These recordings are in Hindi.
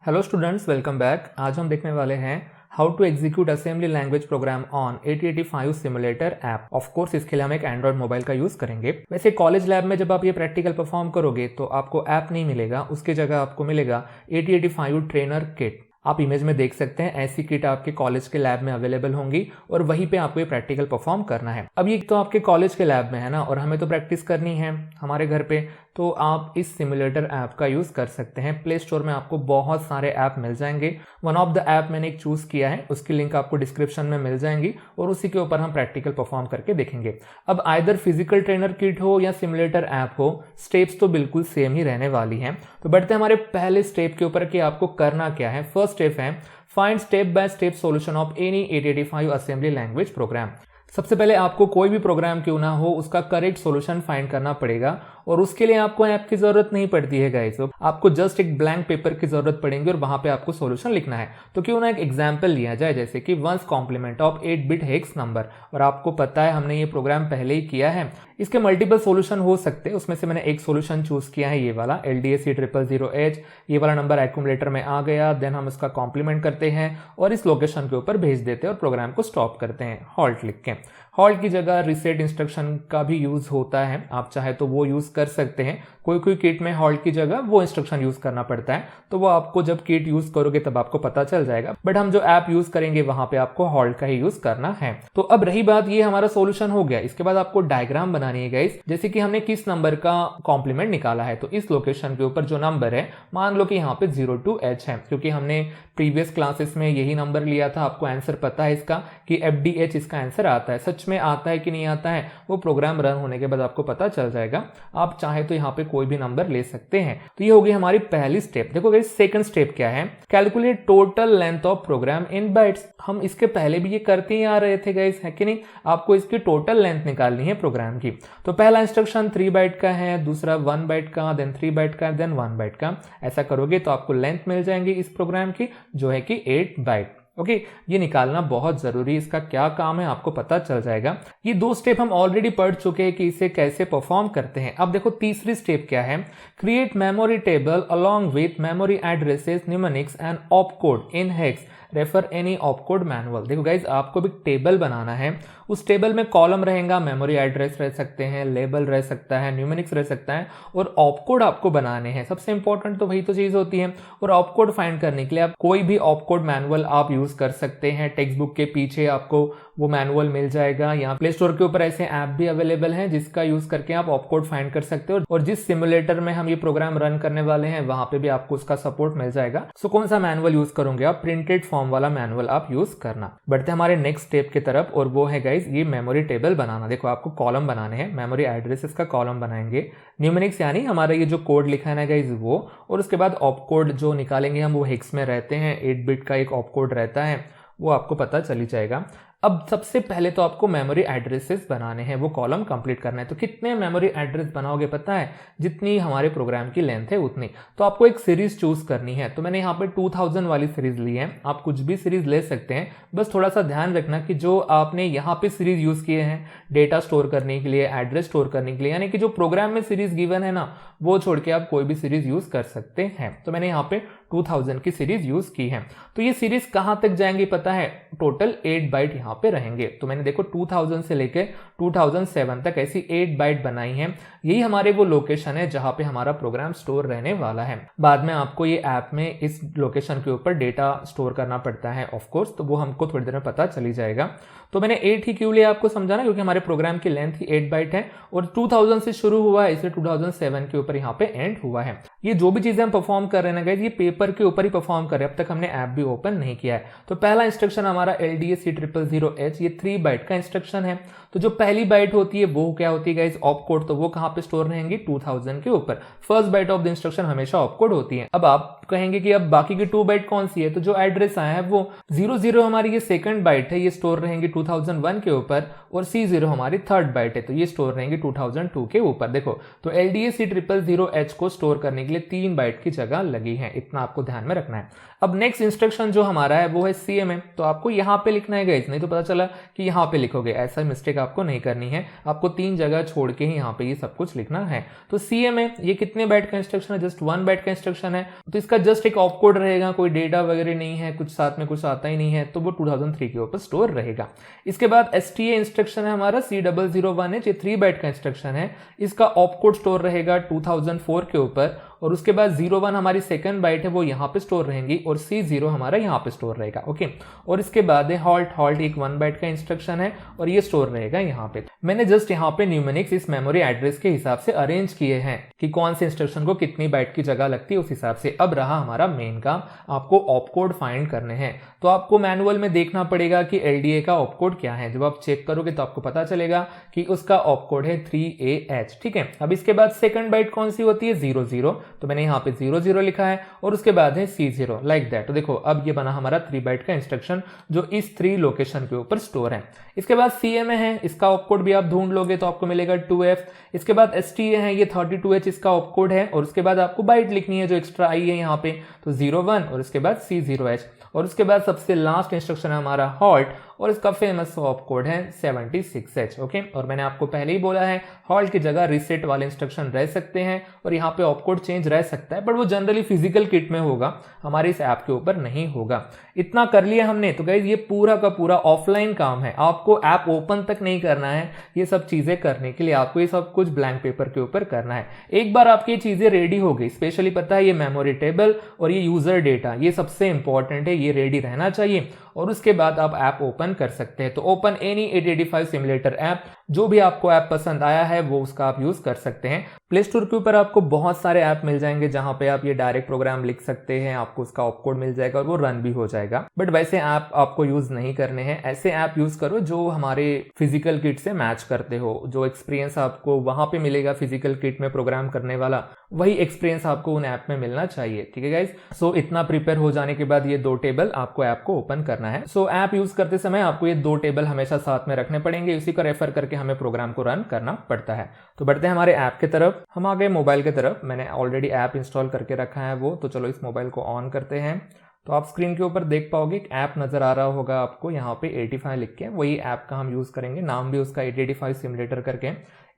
Hello students, welcome back. आज हम देखने वाले हैं how to execute assembly language program on 8085 simulator app. Of course इसके लिए हम एक एंड्रॉइड मोबाइल का यूज करेंगे। वैसे कॉलेज लैब में जब आप ये प्रैक्टिकल परफॉर्म करोगे तो आपको ऐप नहीं मिलेगा, उसकी जगह आपको मिलेगा 8085 ट्रेनर किट। आप इमेज में देख सकते हैं ऐसी किट आपके कॉलेज के लैब में अवेलेबल होंगी और वहीं पे आपको ये प्रैक्टिकल परफॉर्म करना है। अब ये तो आपके कॉलेज के लैब में है ना, और हमें तो प्रैक्टिस करनी है हमारे घर पे, तो आप इस सिमुलेटर ऐप का यूज कर सकते हैं। प्ले स्टोर में आपको बहुत सारे ऐप मिल जाएंगे। वन ऑफ द ऐप मैंने एक चूज किया है, उसकी लिंक आपको डिस्क्रिप्शन में मिल जाएंगी और उसी के ऊपर हम प्रैक्टिकल परफॉर्म करके देखेंगे। अब आइदर फिजिकल ट्रेनर किट हो या सिमुलेटर ऐप हो, स्टेप्स तो बिल्कुल सेम ही रहने वाली हैं। तो बढ़ते हमारे पहले स्टेप के ऊपर कि आपको करना क्या है। फर्स्ट स्टेप है find step by step solution of any 8085 assembly language programme. सबसे पहले आपको कोई भी प्रोग्राम क्यों ना हो उसका करेक्ट सॉल्यूशन फाइंड करना पड़ेगा और उसके लिए आपको ऐप की जरूरत नहीं पड़ती है गाइस। आपको जस्ट एक ब्लैंक पेपर की जरूरत पड़ेगी और वहां पे आपको सॉल्यूशन लिखना है। तो क्यों ना एक एग्जांपल लिया जाए, जैसे कि 1's complement of eight bit hex number. और आपको पता है हमने ये प्रोग्राम पहले ही किया है। इसके मल्टीपल सॉल्यूशन हो सकते हैं, उसमें से मैंने एक सॉल्यूशन चूज किया है, ये वाला LDAC000H। ये वाला नंबर एक्यूमुलेटर में आ गया, देन हम इसका कॉम्प्लीमेंट करते हैं और इस लोकेशन के ऊपर भेज देते हैं और प्रोग्राम को स्टॉप करते हैं हॉल्ट लिख के। हॉल्ट की जगह रीसेट इंस्ट्रक्शन का भी यूज होता है, आप चाहे तो वो यूज कर सकते हैं। कोई किट में हॉल्ट की जगह वो इंस्ट्रक्शन यूज करना पड़ता है, तो वो आपको जब किट यूज करोगे तब आपको पता चल जाएगा। बट हम जो ऐप यूज करेंगे वहां पे आपको हॉल्ट का ही यूज करना है। तो अब रही बात, ये हमारा सॉल्यूशन हो गया। इसके बाद आपको डायग्राम बनानी है गाइस, जैसे कि हमने किस नंबर का कॉम्प्लीमेंट निकाला है। तो इस लोकेशन के ऊपर जो नंबर है, मान लो कि यहाँ पे 02H है, क्योंकि हमने प्रीवियस क्लासेस में यही नंबर लिया था। आपको आंसर पता है इसका कि FDH इसका आंसर आता है। सच में आता है कि नहीं आता है वो प्रोग्राम रन होने के बाद आपको पता चल जाएगा। आप चाहे तो यहाँ पे कोई भी नंबर ले सकते हैं। तो ये होगी हमारी पहली स्टेप। देखो गाइस, सेकंड स्टेप क्या है, calculate total length of program in bytes. हम इसके पहले भी ये करते ही आ रहे थे गाइस, है कि नहीं। आपको इसकी टोटल लेंथ निकालनी है प्रोग्राम की। तो पहला इंस्ट्रक्शन 3 बाइट का है, दूसरा 1 बाइट का, देन 3 बाइट का, देन 1 बाइट का। ऐसा करोगे तो आपको लेंथ मिल जाएंगी इस प्रोग्राम की, जो है कि 8 बाइट। ओके, ये निकालना बहुत जरूरी है। इसका क्या काम है आपको पता चल जाएगा। ये दो स्टेप हम ऑलरेडी पढ़ चुके हैं कि इसे कैसे परफॉर्म करते हैं। अब देखो तीसरी स्टेप क्या है, create memory table along with memory addresses, numerics and opcode in hex, refer any opcode manual. देखो गाइज, आपको भी टेबल बनाना है। उस टेबल में कॉलम रहेगा, मेमोरी एड्रेस रह सकते हैं, लेबल रह सकता है, न्यूमेरिक्स रह सकता है और ऑपकोड आपको बनाने हैं। सबसे इंपॉर्टेंट तो वही तो चीज होती है। और ऑपकोड फाइंड करने के लिए आप कोई भी ऑपकोड मैनुअल आप यूज कर सकते हैं। टेक्स्ट बुक के पीछे आपको वो मैनुअल मिल जाएगा। यहाँ प्ले स्टोर के ऊपर ऐसे ऐप भी अवेलेबल हैं जिसका यूज करके आप ऑपकोड फाइंड कर सकते हो। और जिस सिमुलेटर में हम ये प्रोग्राम रन करने वाले हैं वहां पे भी आपको उसका सपोर्ट मिल जाएगा। सो कौन सा मैनुअल यूज करोगे आप, प्रिंटेड फॉर्म वाला मैनुअल आप यूज करना। बढ़ते हमारे नेक्स्ट स्टेप की तरफ, और वो है गाइज ये मेमोरी टेबल बनाना। देखो आपको कॉलम बनाने हैं, मेमोरी एड्रेसेस का कॉलम बनाएंगे, न्यूमेरिक्स यानी हमारा ये जो कोड लिखा है ना गाइज वो, और उसके बाद ऑपकोड जो निकालेंगे हम वो हेक्स में रहते हैं। 8 बिट का एक ऑपकोड रहता है, वो आपको पता चल ही जाएगा। अब सबसे पहले तो आपको मेमोरी एड्रेसेस बनाने हैं, वो कॉलम कंप्लीट करना है। तो कितने मेमोरी एड्रेस बनाओगे पता है, जितनी हमारे प्रोग्राम की लेंथ है उतनी। तो आपको एक सीरीज चूज करनी है। तो मैंने यहाँ पे 2000 वाली सीरीज ली है, आप कुछ भी सीरीज ले सकते हैं। बस थोड़ा सा ध्यान रखना कि जो आपने यहाँ पे सीरीज यूज किए हैं डेटा स्टोर करने के लिए, एड्रेस स्टोर करने के लिए, यानी कि जो प्रोग्राम में सीरीज गिवन है ना, वो छोड़ के आप कोई भी सीरीज यूज कर सकते हैं। तो मैंने यहाँ पे 2000 की सीरीज यूज की है। तो ये सीरीज कहां तक जाएंगी पता है, टोटल 8 बाइट यहाँ पे रहेंगे। तो मैंने देखो 2000 से लेके 2007 तक ऐसी 8 बाइट बनाई है। यही हमारे वो लोकेशन है जहां पे हमारा प्रोग्राम स्टोर रहने वाला है। बाद में आपको ये ऐप में इस लोकेशन के ऊपर डेटा स्टोर करना पड़ता है ऑफ कोर्स, तो वो हमको थोड़ी देर में पता चली जाएगा। तो मैंने 8 ही क्यों लिया आपको समझाना, क्योंकि हमारे प्रोग्राम की लेंथ ही 8 बाइट है और 2000 से शुरू हुआ है, इसलिए 2007 के ऊपर यहाँ पे एंड हुआ है। ये जो भी चीजें हम परफॉर्म कर रहे हैं ना गाइस, ये पेपर के ऊपर ही परफॉर्म कर रहे हैं। अब तक हमने ऐप भी ओपन नहीं किया है। तो पहला इंस्ट्रक्शन हमारा LDAC000H, ये 3 बाइट का इंस्ट्रक्शन है। तो जो पहली बाइट होती है वो क्या होती है गाइस, ऑपकोड। तो वो कहां पे स्टोर रहेंगे, 2000 के ऊपर। First byte of the instruction हमेशा ऑपकोड होती है। अब आप कहेंगे कि अब बाकी की 2 बाइट कौन सी है, तो जो एड्रेस आया है वो 00 हमारी ये सेकंड बाइट है, ये स्टोर रहेंगे 2001 के ऊपर, और C0 हमारी थर्ड बाइट है, तो ये स्टोर रहेंगे 2002 के ऊपर। देखो तो LDAC000H को स्टोर करने के लिए 3 बाइट की जगह लगी है, इतना आपको ध्यान में रखना है। अब नेक्स्ट इंस्ट्रक्शन जो हमारा है वो है CMM, तो आपको यहाँ पे लिखना है गाइस, नहीं तो पता चला कि यहाँ पे लिखोगे, ऐसा मिस्टेक आपको नहीं करनी है, आपको 3 जगह छोड़ के ही यहाँ पे ये सब कुछ लिखना है। तो CMA ये कितने बाइट का इंस्ट्रक्शन है, जस्ट 1 बाइट का इंस्ट्रक्शन है, तो इसका जस्ट एक ऑप कोड रहेगा, कोई डेटा वगैरह नहीं है, कुछ साथ में कुछ आता ही नहीं है, तो वो 2003 के ऊपर स्टोर रहेगा। इसके बाद STA इंस्ट्रक्शन है हमारा C001H, ये 3 बाइट का इंस्ट्रक्शन है, इसका ऑप कोड स्टोर रहेगा 2004 के ऊपर, और उसके बाद 01 हमारी सेकंड बाइट है वो यहाँ पे स्टोर रहेंगी, और C0 हमारा यहाँ पे स्टोर रहेगा। ओके, और इसके बाद है हॉल्ट एक 1 बाइट का इंस्ट्रक्शन है और ये स्टोर रहेगा यहाँ पे। मैंने जस्ट यहाँ पे न्यूमेरिक्स इस मेमोरी एड्रेस के हिसाब से अरेंज किए हैं कि कौन से इंस्ट्रक्शन को कितनी बाइट की जगह लगती है, उस हिसाब से। अब रहा हमारा मेन काम, आपको ऑप कोड फाइंड करने हैं। तो आपको मैनुअल में देखना पड़ेगा कि LDA का ऑप कोड क्या है। जब आप चेक करोगे तो आपको पता चलेगा कि उसका ऑप कोड है 3AH। ठीक है, अब इसके बाद सेकंड बाइट कौन सी होती है, 00, तो मैंने यहाँ पे 00 लिखा है, और उसके बाद है C0 लाइक दैट। तो देखो अब ये बना हमारा 3 बाइट का इंस्ट्रक्शन जो इस 3 लोकेशन के ऊपर स्टोर है। इसके बाद CMA है, इसका ऑप कोड भी आप ढूंढ लोगे तो आपको मिलेगा 2F। इसके बाद STA है, ये 32H इसका ऑप कोड है, और उसके बाद आपको बाइट लिखनी है जो एक्स्ट्रा आई है यहाँ पे, तो 01, और उसके बाद C0H, और उसके बाद सबसे लास्ट इंस्ट्रक्शन है हमारा हॉल्ट, और इसका फेमस ऑप कोड है 76H। ओके, और मैंने आपको पहले ही बोला है हॉल्ट की जगह रीसेट वाले इंस्ट्रक्शन रह सकते हैं, और यहाँ पे ऑप कोड चेंज रह सकता है, बट वो जनरली फिजिकल किट में होगा, हमारे इस ऐप के ऊपर नहीं होगा। इतना कर लिया हमने, तो गाइस ये पूरा का पूरा ऑफलाइन काम है, आपको ऐप ओपन तक नहीं करना है। ये सब चीजें करने के लिए आपको ये सब कुछ ब्लैंक पेपर के ऊपर करना है। एक बार आपकी चीजें रेडी हो गई, स्पेशली पता है ये मेमोरी टेबल और ये यूजर डेटा, ये सबसे इंपॉर्टेंट है, ये रेडी रहना चाहिए, और उसके बाद आप ऐप ओपन कर सकते हैं। तो ओपन एनी 885 सिमुलेटर ऐप, जो भी आपको ऐप पसंद आया है वो उसका आप यूज कर सकते हैं। प्ले स्टोर के ऊपर आपको बहुत सारे ऐप मिल जाएंगे जहां पे आप ये डायरेक्ट प्रोग्राम लिख सकते हैं, आपको उसका ऑप कोड मिल जाएगा और वो रन भी हो जाएगा। बट वैसे ऐप आपको यूज नहीं करने हैं, ऐसे ऐप यूज करो जो हमारे फिजिकल किट से मैच करते हो। जो एक्सपीरियंस आपको वहां पे मिलेगा फिजिकल किट में प्रोग्राम करने वाला, वही एक्सपीरियंस आपको उन ऐप में मिलना चाहिए। ठीक है गाइज, सो इतना प्रिपेयर हो जाने के बाद ये 2 टेबल आपको ऐप को ओपन करना है। सो ऐप यूज करते समय आपको ये 2 टेबल हमेशा साथ में रखने पड़ेंगे, इसी को रेफर करके हमें प्रोग्राम को रन करना पड़ता है। तो बढ़ते हैं हमारे ऐप की तरफ। हम आ गए मोबाइल की तरफ, मैंने ऑलरेडी ऐप इंस्टॉल करके रखा है वो, तो चलो इस मोबाइल को ऑन करते हैं। तो आप स्क्रीन के ऊपर देख पाओगे एक ऐप नजर आ रहा होगा आपको, यहाँ पे 85 लिख के, वही ऐप का हम यूज करेंगे, नाम भी उसका 885 सिमुलेटर करके।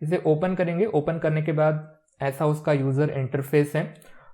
इसे ओपन करेंगे, ओपन करने के बाद ऐसा उसका यूजर इंटरफेस है।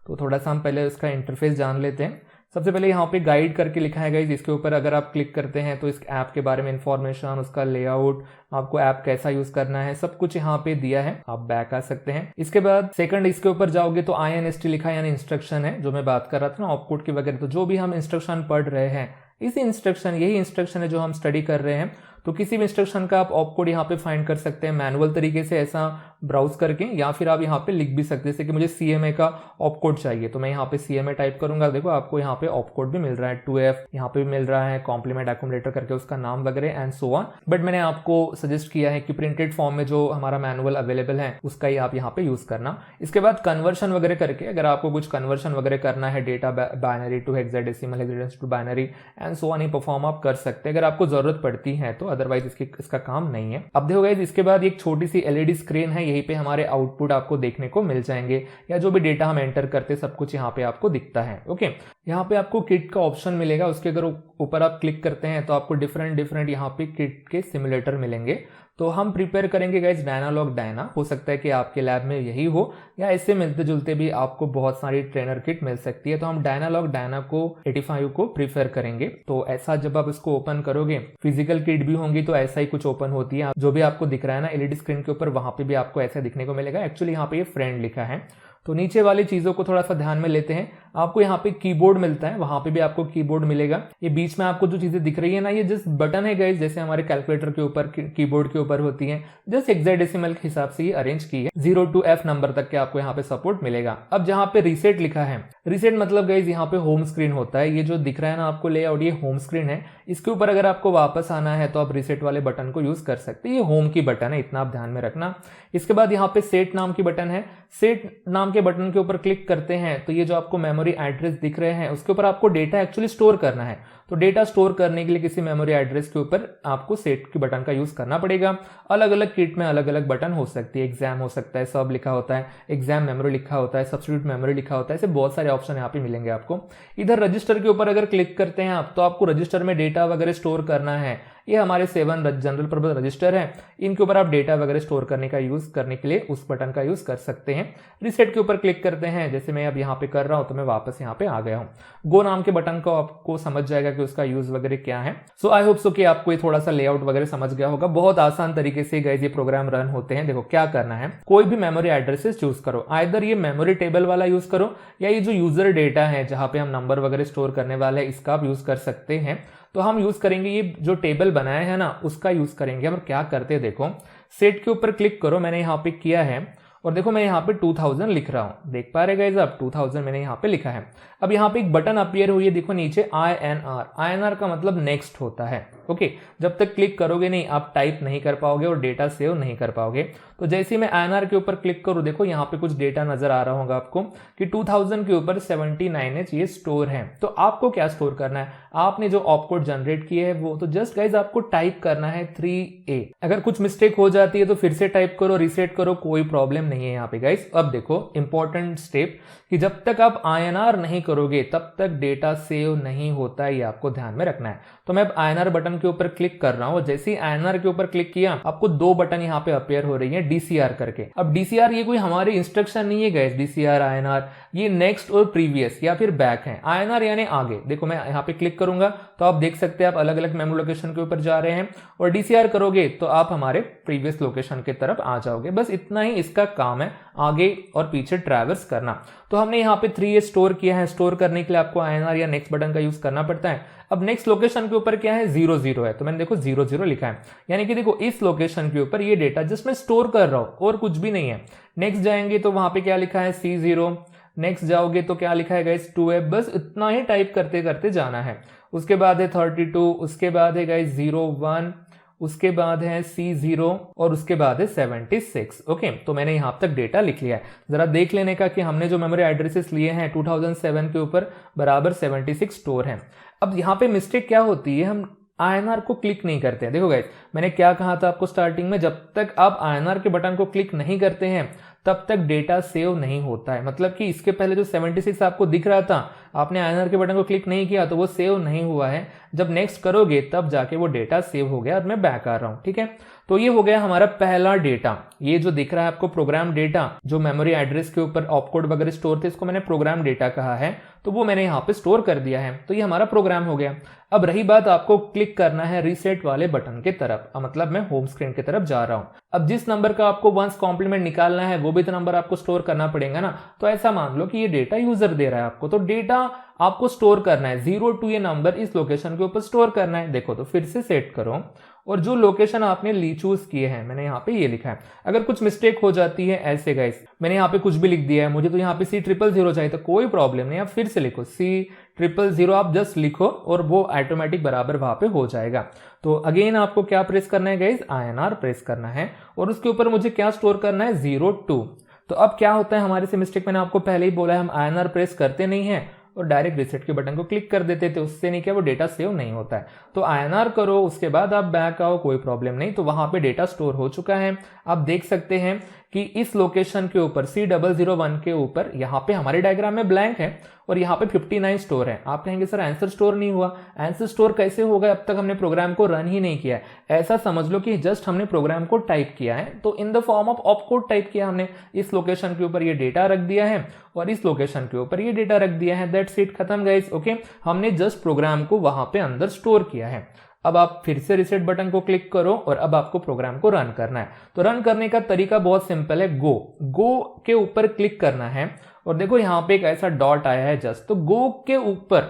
तो थोड़ा सा हम पहले उसका इंटरफेस जान लेते हैं। सबसे पहले यहाँ पे गाइड करके लिखा है गाइस, इसके ऊपर अगर आप क्लिक करते हैं तो इस ऐप के बारे में इंफॉर्मेशन, उसका लेआउट, आपको ऐप कैसा यूज करना है, सब कुछ यहाँ पे दिया है। आप बैक आ सकते हैं। इसके बाद सेकंड इसके ऊपर जाओगे तो INST लिखा है, यानी इंस्ट्रक्शन है, जो मैं बात कर रहा था ना ऑप कोड की वगैरह। तो जो भी हम इंस्ट्रक्शन पढ़ रहे हैं, इसी इंस्ट्रक्शन, यही इंस्ट्रक्शन है जो हम स्टडी कर रहे हैं। तो किसी भी इंस्ट्रक्शन का आप ऑप कोड यहाँ पे फाइंड कर सकते हैं मैनुअल तरीके से, ऐसा ब्राउज करके, या फिर आप यहाँ पे लिख भी सकते हैं। जैसे कि मुझे CMA का ऑप कोड चाहिए, तो मैं यहाँ पे CMA टाइप करूंगा, देखो आपको यहाँ पे ऑप कोड भी मिल रहा है, 2F यहाँ पे भी मिल रहा है, कॉम्प्लीमेंट एक्यूमुलेटर करके उसका नाम वगैरह एंड सो ऑन। बट मैंने आपको सजेस्ट किया है कि प्रिंटेड फॉर्म में जो हमारा मैनुअल अवेलेबल है उसका ही आप यहाँ पे यूज करना। इसके बाद कन्वर्शन वगैरह करके, अगर आपको कुछ कन्वर्शन वगैरह करना है, data binary to hexadecimal, hexadecimal to binary and so on, ही परफॉर्म आप कर सकते हैं अगर आपको जरूरत पड़ती है तो, अदरवाइज इसका काम नहीं है। अब देखो गाइस, इसके बाद एक छोटी सी LED स्क्रीन है, यहीं पे हमारे आउटपुट आपको देखने को मिल जाएंगे, या जो भी डेटा हम एंटर करते सब कुछ यहाँ पे आपको दिखता है। ओके, यहाँ पे आपको किट का ऑप्शन मिलेगा, उसके अगर ऊपर आप क्लिक करते हैं तो आपको डिफरेंट यहाँ पे किट के सिमुलेटर मिलेंगे। तो हम प्रिपेयर करेंगे गाइस डायनालॉग डायना, हो सकता है कि आपके लैब में यही हो, या इससे मिलते जुलते भी आपको बहुत सारी ट्रेनर किट मिल सकती है। तो हम डायनालॉग डायना को 85 को प्रीफर करेंगे। तो ऐसा जब आप इसको ओपन करोगे, फिजिकल किट भी होंगी तो ऐसा ही कुछ ओपन होती है। जो भी आपको दिख रहा है ना LED स्क्रीन के ऊपर, वहां पे भी आपको ऐसा दिखने को मिलेगा। एक्चुअली यहाँ पे ये फ्रेंड लिखा है। तो नीचे वाली चीजों को थोड़ा सा ध्यान में लेते हैं। आपको यहाँ पे कीबोर्ड मिलता है, वहां पे भी आपको कीबोर्ड मिलेगा। ये बीच में आपको जो चीजें दिख रही है ना, ये जस्ट बटन है गाइस, जैसे हमारे कैलकुलेटर के ऊपर कीबोर्ड के ऊपर होती है, जस्ट हेक्साडेसिमल के हिसाब से ये अरेंज की है। 0 to F नंबर तक के आपको यहाँ पे सपोर्ट मिलेगा। अब जहाँ पे रीसेट लिखा है, रीसेट मतलब गाइस यहाँ पे होम स्क्रीन होता है। ये जो दिख रहा है ना आपको लेआउट, ये होम स्क्रीन है। इसके ऊपर अगर आपको वापस आना है तो आप रीसेट वाले बटन को यूज कर सकते हैं। ये होम की बटन है, इतना आप ध्यान में रखना। इसके बाद यहाँ पे सेट नाम की बटन है। सेट नाम के बटन के ऊपर क्लिक करते हैं तो ये जो आपको मेमोरी एड्रेस दिख रहे हैं, उसके ऊपर आपको डेटा एक्चुअली स्टोर करना है। तो डेटा स्टोर करने के लिए किसी मेमोरी एड्रेस के ऊपर आपको सेट के बटन का यूज करना पड़ेगा। अलग अलग किट में अलग अलग बटन हो सकती है, एग्जाम हो सकता है, सब लिखा होता है, एग्जाम मेमोरी लिखा होता है, सब्स्टिट्यूट मेमोरी लिखा होता है, ऐसे बहुत सारे ऑप्शन यहाँ पे मिलेंगे आपको। इधर रजिस्टर के ऊपर अगर क्लिक करते हैं आप, तो आपको रजिस्टर में डेटा वगैरह स्टोर करना है, ये हमारे 7 जनरल पर्पज रजिस्टर है, इनके ऊपर आप डेटा वगैरह स्टोर करने का यूज करने के लिए उस बटन का यूज कर सकते हैं। रीसेट के ऊपर क्लिक करते हैं, जैसे मैं अब यहाँ पे कर रहा हूँ तो मैं वापस यहाँ पे आ गया हूँ। गो नाम के बटन को आपको समझ जाएगा कि उसका यूज वगैरह क्या है। सो आई होप सो कि आपको ये थोड़ा सा लेआउट वगैरह समझ गया होगा। बहुत आसान तरीके से गाइस ये प्रोग्राम रन होते हैं। देखो क्या करना है, कोई भी मेमोरी एड्रेसेस चूज करो, आइदर ये मेमोरी टेबल वाला यूज करो या ये जो यूजर डेटा है जहां पे हम नंबर वगैरह स्टोर करने वाले हैं इसका आप यूज कर सकते हैं। तो हम यूज करेंगे ये जो टेबल बनाया है ना उसका यूज करेंगे हम। क्या करते हैं देखो, सेट के ऊपर क्लिक करो, मैंने यहाँ पे किया है और देखो मैं यहाँ पे 2000 लिख रहा हूँ, देख पा रहे गाइस आप 2000 मैंने यहाँ पे लिखा है। अब यहाँ पे एक बटन अपीयर हुई है, देखो नीचे INR का मतलब नेक्स्ट होता है। ओके, जब तक क्लिक करोगे नहीं आप टाइप नहीं कर पाओगे और डेटा सेव नहीं कर पाओगे। तो जैसे ही मैं INR के ऊपर क्लिक करूँ, देखो यहाँ पे कुछ डेटा नजर आ रहा होगा आपको कि 2000 के ऊपर 79H ये स्टोर है। तो आपको क्या स्टोर करना है, आपने जो ऑपकोड जनरेट किए है वो तो जस्ट गाइज आपको टाइप करना है 3A। अगर कुछ मिस्टेक हो जाती है तो फिर से टाइप करो, रीसेट करो, कोई प्रॉब्लम नहीं है यहाँ पे गाइज। अब देखो इंपॉर्टेंट स्टेप कि जब तक आप INR नहीं करोगे तब तक डेटा सेव नहीं होता है, ये आपको ध्यान में रखना है। तो मैं अब INR बटन के ऊपर क्लिक कर रहा हूं, जैसे ही INR के ऊपर क्लिक किया आपको 2 बटन यहाँ पे अपीयर हो रही है DCR करके। अब DCR ये कोई हमारी इंस्ट्रक्शन नहीं है गाइस, DCR INR ये नेक्स्ट और प्रीवियस या फिर बैक है। INR यानी आगे। देखो मैं यहाँ पे क्लिक करूंगा तो आप देख सकते हैं आप अलग अलग मेमोरी लोकेशन के ऊपर जा रहे हैं, और DCR करोगे तो आप हमारे प्रीवियस लोकेशन की तरफ आ जाओगे। बस इतना ही इसका काम है, आगे और पीछे ट्रैवर्स करना। तो हमने यहाँ पे 3A स्टोर किया है, स्टोर करने के लिए आपको INR या नेक्स्ट बटन का यूज करना पड़ता है। अब नेक्स्ट लोकेशन के ऊपर क्या है, 00 है, तो मैंने देखो 00 लिखा है, यानी कि देखो इस लोकेशन के ऊपर ये डेटा जस्ट मैं स्टोर कर रहा हूं और कुछ भी नहीं है। नेक्स्ट जाएंगे तो वहां पे क्या लिखा है C0, नेक्स्ट जाओगे तो क्या लिखा है गाइस 2F, बस इतना ही टाइप करते करते जाना है। उसके बाद है 32, उसके बाद है गाइस 01, उसके बाद है C0 और उसके बाद है 76। ओके, तो मैंने यहां तक डेटा लिख लिया है। जरा देख लेने का कि हमने जो मेमोरी एड्रेसेस लिए हैं 2007 के ऊपर बराबर 76 स्टोर है। अब यहाँ पे मिस्टेक क्या होती है, हम INR को क्लिक नहीं करते हैं। देखो गाइस मैंने क्या कहा था आपको स्टार्टिंग में, जब तक आप INR के बटन को क्लिक नहीं करते हैं तब तक डेटा सेव नहीं होता है। मतलब कि इसके पहले जो 76 आपको दिख रहा था, आपने INR के बटन को क्लिक नहीं किया तो वो सेव नहीं हुआ है। जब नेक्स्ट करोगे तब जाके वो डेटा सेव हो गया और मैं बैक आ रहा हूं। ठीक है, तो ये हो गया हमारा पहला डेटा। ये जो दिख रहा है आपको प्रोग्राम डेटा, जो मेमोरी एड्रेस के ऊपर ऑपकोड वगैरह स्टोर थे, इसको मैंने प्रोग्राम डेटा कहा है, तो वो मैंने यहाँ पे स्टोर कर दिया है। तो ये हमारा प्रोग्राम हो गया। अब रही बात, आपको क्लिक करना है रीसेट वाले बटन के तरफ, मतलब मैं होम स्क्रीन की तरफ जा रहा हूं। अब जिस नंबर का आपको वंस कॉम्प्लीमेंट निकालना है वो भी तो नंबर आपको स्टोर करना पड़ेगा ना। तो ऐसा मान लो कि ये डेटा यूजर दे रहा है आपको, तो डेटा आपको स्टोर करना है 02 ये नंबर इस लोकेशन के ऊपर स्टोर करना है। देखो तो फिर से सेट करो और जो लोकेशन आपने चूज किए हैं, मैंने यहाँ पे ये लिखा है। अगर कुछ मिस्टेक हो जाती है ऐसे गाइस, मैंने यहाँ पे कुछ भी लिख दिया है, मुझे तो यहाँ पे C000 चाहिए, तो कोई प्रॉब्लम नहीं, आप फिर से लिखो C000, आप जस्ट लिखो और वो ऑटोमेटिक बराबर वहां पे हो जाएगा। तो अगेन आपको क्या प्रेस करना है गाइस, INR प्रेस करना है और उसके ऊपर मुझे क्या स्टोर करना है 02। तो अब क्या होता है हमारे से मिस्टेक, मैंने आपको पहले ही बोला है हम INR प्रेस करते नहीं है और डायरेक्ट रीसेट के बटन को क्लिक कर देते थे, उससे नहीं क्या वो डेटा सेव नहीं होता है। तो INR करो, उसके बाद आप बैक आओ, कोई प्रॉब्लम नहीं। तो वहां पे डेटा स्टोर हो चुका है। आप देख सकते हैं कि इस लोकेशन के ऊपर C001 के ऊपर यहाँ पे हमारे डायग्राम में ब्लैंक है और यहाँ पे 59 स्टोर है। आप कहेंगे सर आंसर स्टोर नहीं हुआ, आंसर स्टोर कैसे होगा, अब तक हमने प्रोग्राम को रन ही नहीं किया है। ऐसा समझ लो कि जस्ट हमने प्रोग्राम को टाइप किया है, तो in the form of opcode type किया हमने, इस लोकेशन के ऊपर ये डेटा रख दिया है और इस लोकेशन के ऊपर ये डेटा रख दिया है। दैट्स इट, खत्म गाइस। ओके, हमने जस्ट प्रोग्राम को वहां पे अंदर स्टोर किया है। अब आप फिर से रीसेट बटन को क्लिक करो और अब आपको प्रोग्राम को रन करना है। तो रन करने का तरीका बहुत सिंपल है, गो के ऊपर क्लिक करना है और देखो यहाँ पे एक ऐसा डॉट आया है जस्ट, तो गो के ऊपर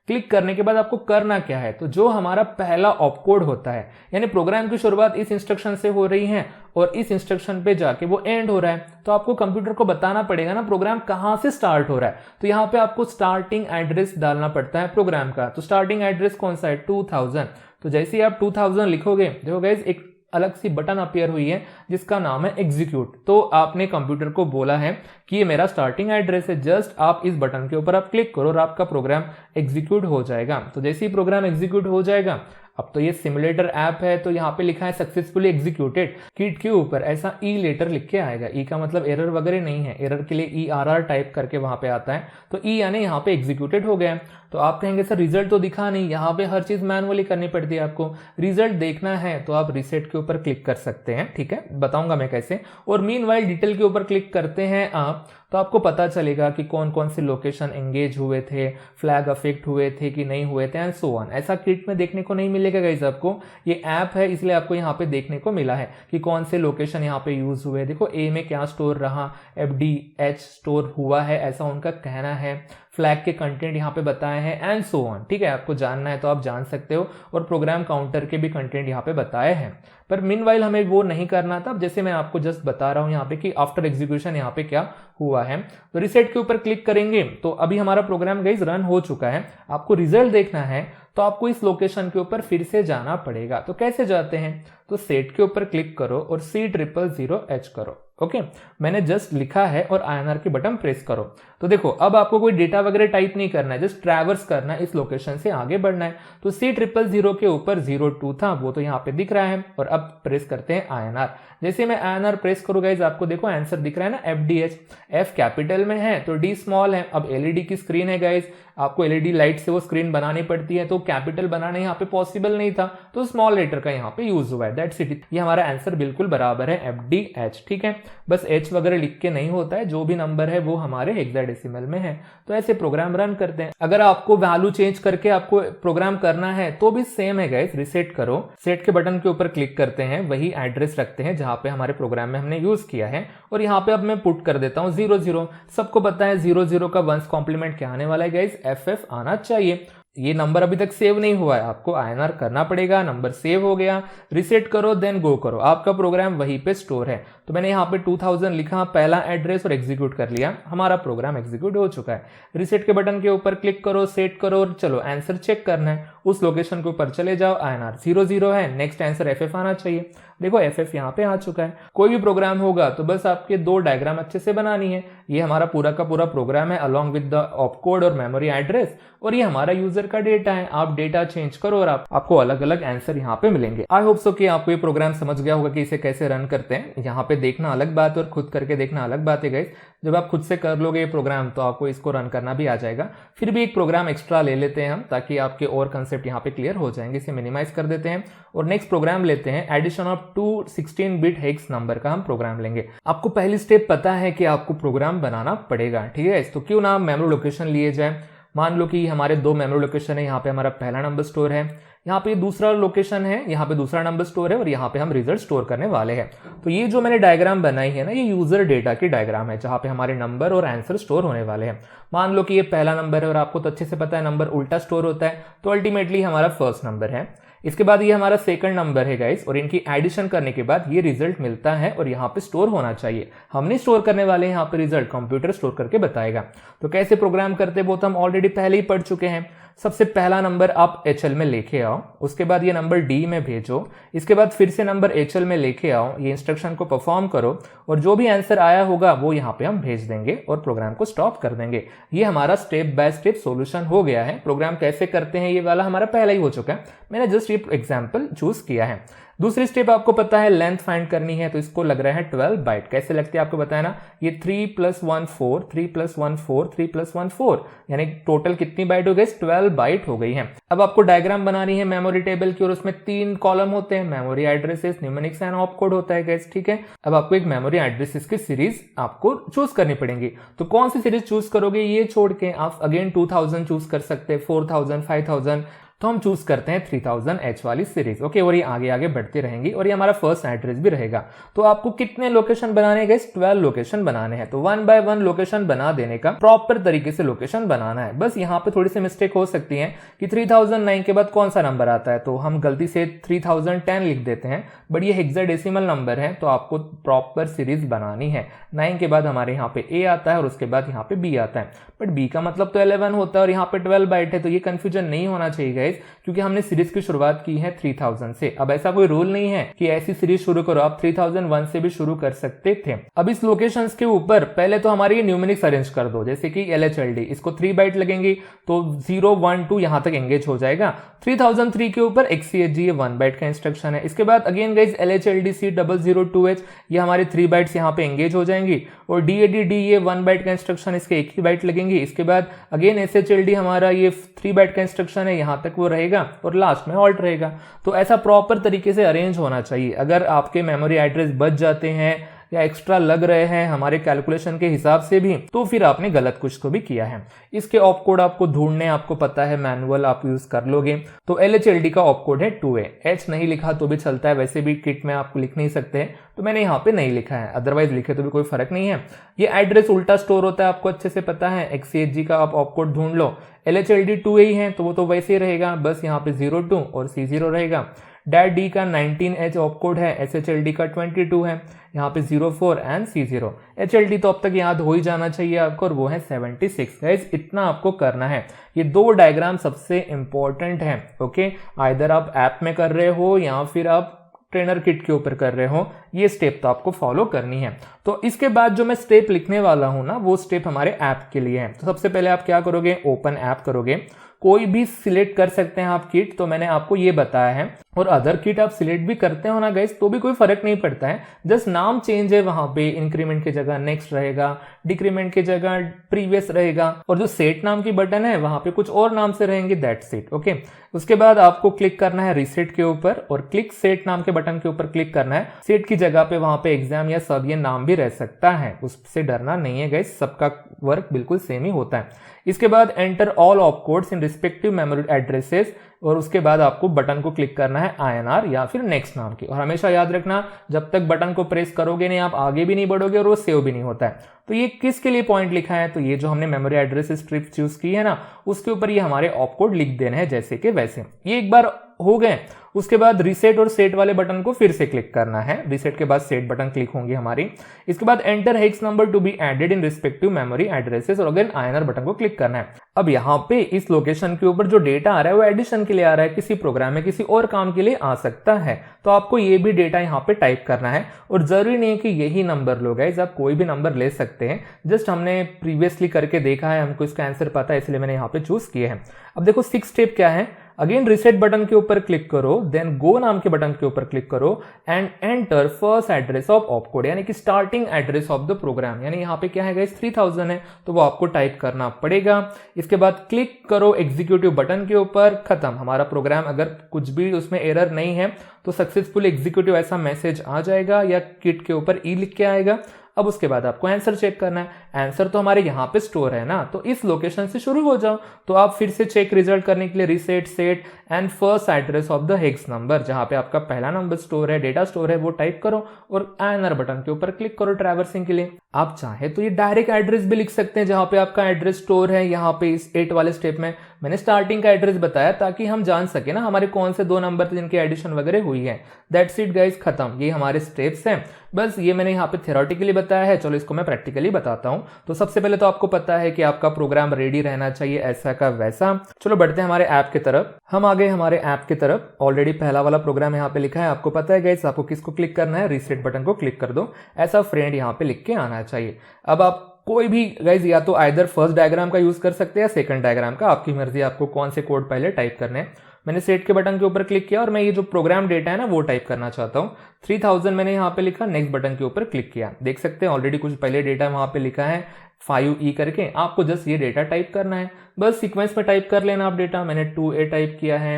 क्लिक करने के बाद आपको करना क्या है, तो जो हमारा पहला ऑपकोड होता है, यानी प्रोग्राम की शुरुआत इस इंस्ट्रक्शन से हो रही है और इस इंस्ट्रक्शन पे जाके वो एंड हो रहा है, तो आपको कंप्यूटर को बताना पड़ेगा ना प्रोग्राम कहां से स्टार्ट हो रहा है। तो यहाँ पे आपको स्टार्टिंग एड्रेस डालना पड़ता है प्रोग्राम का। तो स्टार्टिंग एड्रेस कौन सा है, 2000। तो जैसे ही आप 2000 लिखोगे, देखो गाइस एक अलग सी बटन अपीयर हुई है जिसका नाम है एग्जीक्यूट। तो आपने कंप्यूटर को बोला है कि ये मेरा स्टार्टिंग एड्रेस है, जस्ट आप इस बटन के ऊपर आप क्लिक करो और आपका प्रोग्राम एग्जीक्यूट हो जाएगा। तो जैसे ही प्रोग्राम एग्जीक्यूट हो जाएगा, अब तो ये सिमुलेटर ऐप है, तो यहाँ पे लिखा है सक्सेसफुली एग्जीक्यूटेड, किट के ऊपर ऐसा ई लेटर लिख के आएगा। ई का मतलब एरर वगैरह नहीं है, एरर के लिए ERR टाइप करके वहां पे आता है, तो ई यानी यहाँ पे एग्जीक्यूटेड हो गया। तो आप कहेंगे सर रिजल्ट तो दिखा नहीं, यहाँ पे हर चीज मैनुअली करनी पड़ती है आपको। रिजल्ट देखना है तो आप रिसेट के ऊपर क्लिक कर सकते हैं, ठीक है, बताऊंगा मैं कैसे। और मीनवाइल डिटेल के ऊपर क्लिक करते हैं आप, तो आपको पता चलेगा कि कौन कौन से लोकेशन एंगेज हुए थे, फ्लैग अफेक्ट हुए थे कि नहीं हुए थे, एंड सो ऑन। ऐसा किट में देखने को नहीं मिलेगा गाइस आपको, ये ऐप है इसलिए आपको यहाँ पे देखने को मिला है कि कौन से लोकेशन यहाँ पे यूज हुए। देखो ए में क्या स्टोर रहा, FDH स्टोर हुआ है ऐसा उनका कहना है, फ्लैग के कंटेंट यहाँ पे बताए हैं एंड सो ऑन, ठीक है। आपको जानना है तो आप जान सकते हो, और प्रोग्राम काउंटर के भी कंटेंट यहाँ पे बताए हैं। पर मीनवाइल हमें वो नहीं करना था, जैसे मैं आपको जस्ट बता रहा हूँ यहाँ पे कि आफ्टर एग्जीक्यूशन यहाँ पे क्या हुआ है। तो रिसेट के ऊपर क्लिक करेंगे तो अभी हमारा प्रोग्राम गाइस रन हो चुका है। आपको रिजल्ट देखना है तो आपको इस लोकेशन के ऊपर फिर से जाना पड़ेगा। तो कैसे जाते हैं, तो सेट के ऊपर क्लिक करो और C000H करो। ओके, मैंने जस्ट लिखा है और INR के बटन प्रेस करो। तो देखो अब आपको कोई डेटा वगैरह टाइप नहीं करना है, जस्ट ट्रैवर्स करना है, इस लोकेशन से आगे बढ़ना है। तो C000 के ऊपर 02 था, वो तो यहाँ पे दिख रहा है, और अब प्रेस करते हैं INR। जैसे मैं INR प्रेस करूँ गाइस, आपको देखो आंसर दिख रहा है ना, FDH। F कैपिटल में है तो D स्मॉल है। अब LED की स्क्रीन है गाइस, आपको LED लाइट से वो स्क्रीन बनानी पड़ती है, तो कैपिटल बनाना यहाँ पे पॉसिबल नहीं था, तो स्मॉल लेटर का यहाँ पे यूज हुआ है, दैट्स इट। ये हमारा आंसर बिल्कुल बराबर है FDH, ठीक है। बस H वगैरह लिख के नहीं होता है, जो भी नंबर है वो हमारे हेक्साडेसिमल में है। तो ऐसे प्रोग्राम रन करते हैं। अगर आपको वैल्यू चेंज करके आपको प्रोग्राम करना है तो भी सेम है गाइस, रिसेट करो, सेट के बटन के ऊपर क्लिक करते हैं, वही एड्रेस रखते हैं जहां पे हमारे प्रोग्राम में हमने यूज किया है, और यहाँ पे अब मैं पुट कर देता हूँ 00। सबको पता है 00 का वंस कॉम्प्लीमेंट क्या आने वाला है गाइस, FF आना चाहिए। ये नंबर अभी तक सेव नहीं हुआ है, आपको INR करना पड़ेगा। नंबर सेव हो गया, रिसेट करो, देन गो करो, आपका प्रोग्राम वहीं पे स्टोर है। तो मैंने यहाँ पे 2000 लिखा, पहला एड्रेस, और एग्जीक्यूट कर लिया, हमारा प्रोग्राम एग्जीक्यूट हो चुका है। रिसेट के बटन के ऊपर क्लिक करो, सेट करो, और चलो आंसर चेक करना है, उस लोकेशन के ऊपर चले जाओ, INR 00 है, नेक्स्ट आंसर FF आना चाहिए। देखो FF यहाँ पे आ चुका है। कोई भी प्रोग्राम होगा तो बस आपके दो डायग्राम अच्छे से बनानी है। ये हमारा पूरा का पूरा प्रोग्राम है अलॉन्ग विद द ऑपकोड और मेमोरी एड्रेस, और ये हमारा यूजर का डेटा है। आप डेटा चेंज करो और आपको अलग अलग आंसर यहाँ पे मिलेंगे। आई होप सो कि आपको ये प्रोग्राम समझ गया होगा कि इसे कैसे रन करते हैं। यहाँ पे देखना अलग बात है और खुद करके देखना अलग बात है गाइस। जब आप खुद से कर लोगे ये प्रोग्राम तो आपको इसको रन करना भी आ जाएगा। फिर भी एक प्रोग्राम एक्स्ट्रा ले लेते हैं हम, ताकि आपके और कंसेप्ट यहाँ पे क्लियर हो जाएंगे। इसे मिनिमाइज कर देते हैं और नेक्स्ट प्रोग्राम लेते हैं, एडिशन ऑफ 2 16-बिट हेक्स नंबर का हम प्रोग्राम लेंगे। आपको पहली स्टेप पता है कि आपको प्रोग्राम बनाना पड़ेगा, ठीक है। तो क्यों ना मेमोरी लोकेशन लिए जाए। मान लो कि हमारे दो मेमोरी लोकेशन है, यहाँ पे हमारा पहला नंबर स्टोर है, यहाँ पे दूसरा लोकेशन है, यहाँ पे दूसरा नंबर स्टोर है, और यहाँ पे हम रिजल्ट स्टोर करने वाले हैं। तो ये जो मैंने डायग्राम बनाई है ना, ये यूजर डेटा की डायग्राम है, जहाँ पे हमारे नंबर और आंसर स्टोर होने वाले हैं। मान लो कि ये पहला नंबर है, और आपको तो अच्छे से पता है नंबर उल्टा स्टोर होता है, तो अल्टीमेटली हमारा फर्स्ट नंबर है। इसके बाद ये हमारा सेकंड नंबर है गाइस, और इनकी एडिशन करने के बाद ये रिजल्ट मिलता है, और यहाँ पे स्टोर होना चाहिए। हम नहीं स्टोर करने वाले हैं यहाँ पे रिजल्ट, कंप्यूटर स्टोर करके बताएगा। तो कैसे प्रोग्राम करते हैं वो तो हम ऑलरेडी पहले ही पढ़ चुके हैं। सबसे पहला नंबर आप HL में लेके आओ, उसके बाद ये नंबर D में भेजो, इसके बाद फिर से नंबर HL में लेके आओ, ये इंस्ट्रक्शन को परफॉर्म करो, और जो भी आंसर आया होगा वो यहाँ पे हम भेज देंगे और प्रोग्राम को स्टॉप कर देंगे। ये हमारा स्टेप बाय स्टेप सॉल्यूशन हो गया है। प्रोग्राम कैसे करते हैं ये वाला हमारा पहला ही हो चुका है, मैंने जस्ट ये एग्जाम्पल चूज किया है। दूसरी स्टेप आपको पता है लेंथ फाइंड करनी है, तो इसको लग रहा है 12 बाइट। कैसे लगते हैं आपको बताया ना, ये 3 + 1 4, 3 + 1 4, 3 + 1 4, यानी टोटल कितनी बाइट हो गई, 12 बाइट हो गई है। अब आपको डायग्राम बनानी है मेमोरी टेबल की, और उसमें 3 कॉलम होते हैं, memory addresses, numerics and opcode होता है गाइस, ठीक है। अब आपको एक मेमोरी एड्रेसेस की सीरीज आपको चूज करनी पड़ेगी। तो कौन सी सीरीज चूज करोगे, ये छोड़ के आप अगेन 2000 चूज कर सकते हैं, 4000, 5000, तो हम चूज करते हैं 3000H वाली सीरीज। ओके, और ये आगे आगे बढ़ती रहेंगी, और ये हमारा फर्स्ट एड्रेस भी रहेगा। तो आपको कितने लोकेशन बनाने हैं, 12 लोकेशन बनाने हैं। तो 1 बाय 1 लोकेशन बना देने का प्रॉपर तरीके से लोकेशन बनाना है। बस यहाँ पे थोड़ी सी मिस्टेक हो सकती है कि 3009 के बाद कौन सा नंबर आता है, तो हम गलती से 3010 लिख देते हैं, बट ये हेक्साडेसिमल नंबर है, तो आपको प्रॉपर सीरीज बनानी है। 9 के बाद हमारे यहाँ पे A आता है, और उसके बाद यहाँ पे B आता है, बट B का मतलब तो 11 होता है, और यहाँ पे 12 बाइट है, तो ये कंफ्यूजन नहीं होना चाहिए। गाइस, क्योंकि हमने सीरीज की शुरुआत की है 3000 से। अब ऐसा कोई रूल नहीं है कि ऐसी सीरीज शुरू करो, आप 3001 से भी शुरू कर सकते थे। अब इस लोकेशंस के ऊपर पहले तो हमारे ये न्यूमेरिक्स अरेंज कर दो, जैसे कि LHLD, इसको 3 बाइट लगेंगी तो 0 1 2 यहां तक एंगेज हो जाएगा। 3003 के ऊपर XCHG ये 1 बाइट का इंस्ट्रक्शन है। इसके बाद अगेन गाइस LHLDC 002H ये हमारे 3 बाइट्स यहाँ पे एंगेज हो जाएंगी, और DADD ये 1 बाइट का इंस्ट्रक्शन, इसके 1 ही बाइट लगेंगी। इसके बाद अगेन SHLD हमारा ये 3 बाइट का इंस्ट्रक्शन है, यहां तक वो रहेगा और लास्ट में हॉल्ट रहेगा। तो ऐसा प्रॉपर तरीके से अरेंज होना चाहिए। अगर आपके मेमोरी एड्रेस बच जाते हैं या एक्स्ट्रा लग रहे हैं हमारे कैलकुलेशन के हिसाब से भी, तो फिर आपने गलत कुछ तो भी किया है। इसके ऑप कोड आपको ढूंढने, आपको पता है मैनुअल आप यूज कर लोगे। तो LHLD का ऑप कोड है 2A। H नहीं लिखा तो भी चलता है, वैसे भी किट में आपको लिख नहीं सकते, तो मैंने यहाँ पे नहीं लिखा है, अदरवाइज लिखे तो भी कोई फर्क नहीं है। ये एड्रेस उल्टा स्टोर होता है, आपको अच्छे से पता है। XCHG का आप ऑप कोड ढूंढ लो, LHLD 2A ही है तो वो तो वैसे ही रहेगा, बस यहाँ पे 02 और C0 रहेगा। DAD का 19H ऑप कोड है, SHLD का 22 है, यहाँ पे 04 एंड C0। HLD तो अब तक याद हो ही जाना चाहिए आपको, और वो है 76। गाइस इतना आपको करना है। ये 2 डायग्राम सबसे इंपॉर्टेंट है। ओके, आइदर आप ऐप में कर रहे हो या फिर आप ट्रेनर किट के ऊपर कर रहे हो, ये स्टेप तो आपको फॉलो करनी है। तो इसके बाद जो मैं स्टेप लिखने वाला हूं ना, वो स्टेप हमारे ऐप के लिए है। तो सबसे पहले आप क्या करोगे, ओपन ऐप करोगे। कोई भी सिलेक्ट कर सकते हैं आप किट, तो मैंने आपको ये बताया है। और अदर किट आप सिलेक्ट भी करते हो ना गाइस, तो भी कोई फर्क नहीं पड़ता है, जस्ट नाम चेंज है। वहां पे इंक्रीमेंट की जगह नेक्स्ट रहेगा, डिक्रीमेंट की जगह प्रीवियस रहेगा, और जो सेट नाम की बटन है वहां पे कुछ और नाम से रहेंगे, दैट्स इट। ओके, उसके बाद आपको क्लिक करना है रीसेट के ऊपर, और क्लिक सेट नाम के बटन के ऊपर क्लिक करना है। सेट की जगह पे वहां पे एग्जाम या सब ये नाम भी रह सकता है, उससे डरना नहीं है गाइस, सबका वर्क बिल्कुल सेम ही होता है। इसके बाद एंटर ऑल ऑप कोड्स इन रिस्पेक्टिव मेमोरी एड्रेसेस, और उसके बाद आपको बटन को क्लिक करना है INR या फिर नेक्स्ट नाम की। और हमेशा याद रखना, जब तक बटन को प्रेस करोगे नहीं आप आगे भी नहीं बढ़ोगे और वो सेव भी नहीं होता है। तो ये किसके लिए पॉइंट लिखा है, तो ये जो हमने मेमोरी एड्रेस स्ट्रिप चूज की है ना, उसके ऊपर ये हमारे ऑप कोड लिख देने हैं जैसे कि वैसे। ये एक बार हो गए, उसके बाद रीसेट और सेट वाले बटन को फिर से क्लिक करना है। रीसेट के बाद सेट बटन क्लिक होंगी हमारी। इसके बाद enter hex number to be added in respective memory addresses, और अगेन INR बटन को क्लिक करना है। अब यहाँ पे इस लोकेशन के ऊपर जो डेटा आ रहा है वो एडिशन के लिए आ रहा है, किसी प्रोग्राम में किसी और काम के लिए आ सकता है, तो आपको ये भी डेटा यहाँ पे टाइप करना है। और जरूरी नहीं है कि यही नंबर लो गाइस, आप कोई भी नंबर ले सकते हैं। जस्ट हमने प्रीवियसली करके देखा है, हमको इसका आंसर पता है, इसलिए मैंने यहाँ पे चूज किया है। अब देखो 6 स्टेप क्या है, अगेन रिसेट बटन के ऊपर क्लिक करो, देन गो नाम के बटन के ऊपर क्लिक करो and enter first address of op code, यानी कि starting address of the program. यानी यहाँ पे क्या है गाइस, 3000 है, तो वो आपको टाइप करना पड़ेगा। इसके बाद क्लिक करो एग्जीक्यूटिव बटन के ऊपर, खत्म हमारा प्रोग्राम। अगर कुछ भी उसमें एरर नहीं है तो सक्सेसफुल एग्जीक्यूटिव ऐसा मैसेज आ जाएगा, या किट के ऊपर ई लिख के आएगा। अब उसके बाद आपको आंसर चेक करना है। आंसर तो हमारे यहाँ पे स्टोर है ना, तो इस लोकेशन से शुरू हो जाओ। तो आप फिर से चेक रिजल्ट करने के लिए reset set and first address of the hex number, जहां पे आपका पहला नंबर स्टोर है, डेटा स्टोर है, वो टाइप करो और INR बटन के ऊपर क्लिक करो ट्रैवर्सिंग के लिए। आप चाहे तो ये डायरेक्ट एड्रेस भी लिख सकते हैं जहां पे आपका एड्रेस स्टोर है। यहाँ पे इस 8 वाले स्टेप में मैंने स्टार्टिंग का एड्रेस बताया ताकि हम जान सके ना हमारे कौन से 2 नंबर थे जिनकी एडिशन वगैरह हुई है। दैट्स इट गाइस, खत्म। ये हमारे स्टेप्स हैं, बस ये मैंने यहाँ पे थ्योरेटिकली बताया है। चलो इसको मैं प्रैक्टिकली बताता हूँ। तो सबसे पहले तो आपको पता है कि आपका प्रोग्राम रेडी रहना चाहिए, ऐसा का वैसा। चलो बढ़ते हैं हमारे ऐप की तरफ। हम आ गए हमारे ऐप की तरफ। ऑलरेडी पहला वाला प्रोग्राम यहाँ पे लिखा है, आपको पता है गाइस, आपको किसको क्लिक करना है, रीसेट बटन को क्लिक कर दो। ऐसा फ्रेंड यहाँ पे लिख के आना चाहिए। अब आप कोई भी गाइज या तो आइदर फर्स्ट डायग्राम का यूज कर सकते हैं या सेकंड डायग्राम का, आपकी मर्जी, आपको कौन से कोड पहले टाइप करने हैं। मैंने सेट के बटन के ऊपर क्लिक किया और मैं ये जो प्रोग्राम डेटा है ना वो टाइप करना चाहता हूँ। 3000 मैंने यहाँ पे लिखा, नेक्स्ट बटन के ऊपर क्लिक किया। देख सकते हैं ऑलरेडी कुछ पहले डेटा वहां पे लिखा है 5E करके, आपको जस्ट ये डेटा टाइप करना है। बस सीक्वेंस में टाइप कर लेना आप डेटा। मैंने 2A टाइप किया है,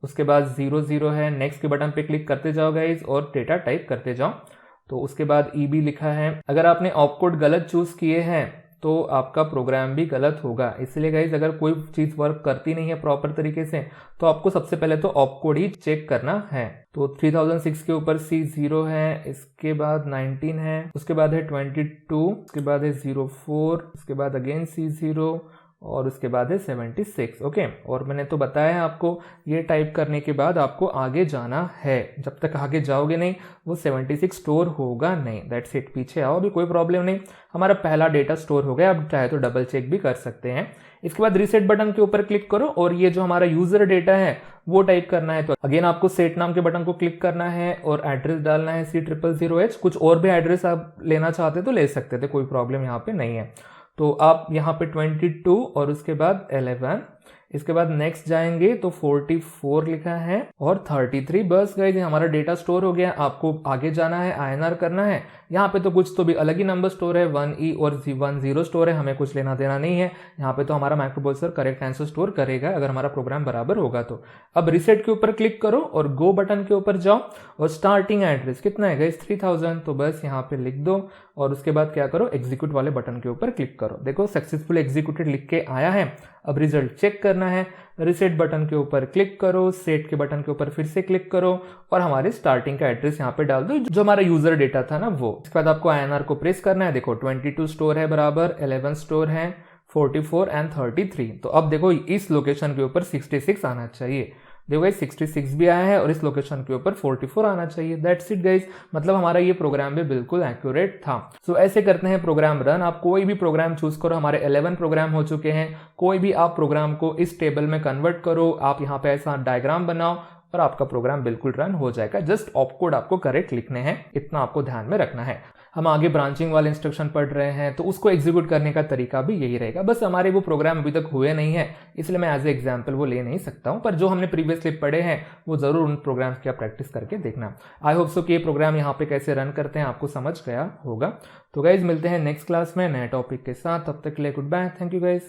उसके बाद 00 है, नेक्स्ट के बटन पे क्लिक करते जाओ गाइज और डेटा टाइप करते जाओ। तो उसके बाद EB लिखा है। अगर आपने ऑप कोड गलत चूज किए हैं तो आपका प्रोग्राम भी गलत होगा। इसलिए गाइज अगर कोई चीज वर्क करती नहीं है प्रॉपर तरीके से तो आपको सबसे पहले तो ऑप कोड ही चेक करना है। तो 3006 के ऊपर C0 है, इसके बाद 19 है, उसके बाद है 22, उसके बाद है 04, उसके बाद अगेन C0 और उसके बाद है 76। ओके, और मैंने तो बताया है आपको ये टाइप करने के बाद आपको आगे जाना है, जब तक आगे जाओगे नहीं वो 76 स्टोर होगा नहीं। दैट्स इट, पीछे आओ, अभी कोई प्रॉब्लम नहीं, हमारा पहला डेटा स्टोर हो गया। अब चाहे तो डबल चेक भी कर सकते हैं। इसके बाद रीसेट बटन के ऊपर क्लिक करो और ये जो हमारा यूजर डेटा है वो टाइप करना है। तो अगेन आपको सेट नाम के बटन को क्लिक करना है और एड्रेस डालना है C000H। कुछ और भी एड्रेस आप लेना चाहते तो ले सकते थे, कोई प्रॉब्लम यहाँ पे नहीं है। तो आप यहाँ पे 22 और उसके बाद 11, इसके बाद नेक्स्ट जाएंगे तो 44 लिखा है और 33। बस गाइस हमारा डेटा स्टोर हो गया। आपको आगे जाना है, INR करना है। यहाँ पे तो कुछ तो भी अलग ही नंबर स्टोर है, 1E और 10 स्टोर है, हमें कुछ लेना देना नहीं है। यहाँ पे तो हमारा माइक्रोप्रोसेसर करेक्ट आंसर स्टोर करेगा अगर हमारा प्रोग्राम बराबर होगा तो। अब रिसेट के ऊपर क्लिक करो और गो बटन के ऊपर जाओ और स्टार्टिंग एड्रेस कितना है गाइस 3000, तो बस यहाँ पे लिख दो और उसके बाद क्या करो, एग्जीक्यूट वाले बटन के ऊपर क्लिक करो। देखो सक्सेसफुल एग्जीक्यूटेड लिख के आया है। अब रिजल्ट चेक करना है, रिसेट बटन के ऊपर क्लिक करो, सेट के बटन के ऊपर फिर से क्लिक करो और हमारे स्टार्टिंग का एड्रेस यहाँ पे डाल दो जो हमारा यूजर डेटा था ना वो। इसके बाद आपको INR को प्रेस करना है। देखो 22 स्टोर है बराबर, 11 स्टोर है, 44 एंड 33। तो अब देखो इस लोकेशन के ऊपर 66 आना चाहिए। देखो गाइस 66 भी आया है और इस लोकेशन के ऊपर 44 आना चाहिए। दैट्स इट गाइस, मतलब हमारा ये प्रोग्राम भी बिल्कुल एक्यूरेट था। सो ऐसे करते हैं प्रोग्राम रन। आप कोई भी प्रोग्राम चूज करो, हमारे 11 प्रोग्राम हो चुके हैं। कोई भी आप प्रोग्राम को इस टेबल में कन्वर्ट करो, आप यहाँ पे ऐसा डायग्राम बनाओ और आपका प्रोग्राम बिल्कुल रन हो जाएगा। जस्ट ऑपकोड आपको करेक्ट लिखने हैं, इतना आपको ध्यान में रखना है। हम आगे ब्रांचिंग वाले इंस्ट्रक्शन पढ़ रहे हैं तो उसको एग्जीक्यूट करने का तरीका भी यही रहेगा। बस हमारे वो प्रोग्राम अभी तक हुए नहीं है इसलिए मैं एज ए एग्जाम्पल वो ले नहीं सकता हूं, पर जो हमने प्रीवियसली पढ़े हैं वो जरूर उन प्रोग्राम्स की आप प्रैक्टिस करके देखना। आई होप सो कि ये प्रोग्राम यहाँ पे कैसे रन करते हैं आपको समझ गया होगा। तो गाइज मिलते हैं नेक्स्ट क्लास में नए टॉपिक के साथ, तब तक के लिए good bye, thank you guys.